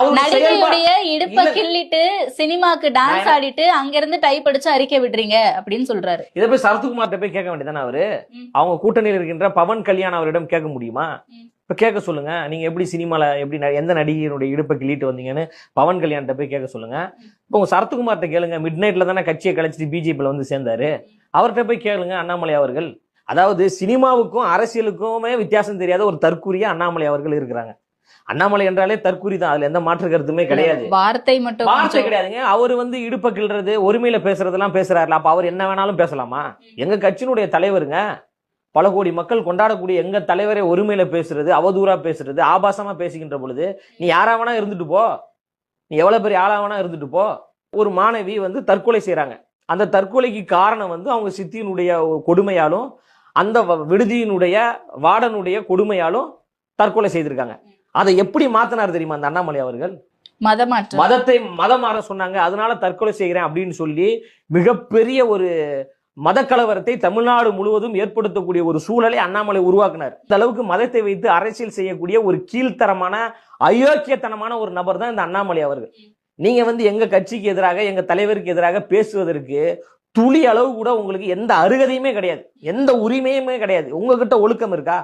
நடிகையுடைய இடுப்ப கிள்ளிட்டு சினிமாக்கு டான்ஸ் ஆடிட்டு அங்க இருந்து டைப் அடிச்சு அறிக்கை விடுறீங்க அப்படின்னு சொல்றாரு. இதை போய் சரத்குமார்ட்ட போய் கேட்க வேண்டியதானே அவரு? அவங்க கூட்டணியில் இருக்கின்ற பவன் கல்யாண் அவரிடம் கேட்க முடியுமா? இப்ப கேட்க சொல்லுங்க. நீங்க எப்படி சினிமால எப்படி எந்த நடிகையினுடைய இடுப்பை கிள்ளிட்டு வந்தீங்கன்னு பவன் கல்யாண்கிட்ட போய் கேட்க சொல்லுங்க. இப்போ உங்க சரத்குமார்ட்ட கேளுங்க. மிட் நைட்ல தானே கட்சியை கழிச்சிட்டு பிஜேபியில வந்து சேர்ந்தாரு. அவர்கிட்ட போய் கேளுங்க அண்ணாமலை அவர்கள். அதாவது சினிமாவுக்கும் அரசியலுக்குமே வித்தியாசம் தெரியாத ஒரு தற்கூறியா அண்ணாமலை அவர்கள் இருக்கிறாங்க. அண்ணாமலை என்றாலே தற்கூரி தான், அதுல எந்த மாற்று கருத்துமே கிடையாது. வார்த்தை கிடையாதுங்க. அவரு வந்து இடுப்ப கிள்றது ஒருமையில பேசுறதெல்லாம் பேசுறாருல, அப்ப அவர் என்ன வேணாலும் பேசலாமா? எங்க கட்சியினுடைய தலைவருங்க, பல கோடி மக்கள் கொண்டாடக்கூடிய எங்க தலைவரை ஒருமையில பேசுறது, அவதூறா பேசுறது, ஆபாசமா பேசுகின்ற பொழுது நீ யாராவனா இருந்துட்டு போ, நீ எவ்வளவு பெரிய ஆளாவனா இருந்துட்டு போ. ஒரு மாணவி வந்து தற்கொலை செய்யறாங்க. அந்த தற்கொலைக்கு காரணம் வந்து அவங்க சித்தியினுடைய கொடுமையாலும் அந்த விடுதியினுடைய வார்டனுடைய கொடுமையாலும் தற்கொலை செய்திருக்காங்க. அதை எப்படி மாத்தினார் தெரியுமா அந்த அண்ணாமலை அவர்கள்? மதத்தை மதம் மாற சொன்னாங்க, அதனால தற்கொலை செய்கிறேன் அப்படின்னு சொல்லி மிகப்பெரிய ஒரு மத கலவரத்தை தமிழ்நாடு முழுவதும் ஏற்படுத்தக்கூடிய ஒரு சூழலை அண்ணாமலை உருவாக்குனார். இந்த அளவுக்கு மதத்தை வைத்து அரசியல் செய்யக்கூடிய ஒரு கீழ்த்தரமான அயோக்கியத்தனமான ஒரு நபர் தான் இந்த அண்ணாமலை அவர்கள். நீங்க வந்து எங்க கட்சிக்கு எதிராக எங்க தலைவருக்கு எதிராக பேசுவதற்கு துளி அளவு கூட உங்களுக்கு எந்த அருகதையுமே கிடையாது, எந்த உரிமையுமே கிடையாது. உங்ககிட்ட ஒழுக்கம் இருக்கா?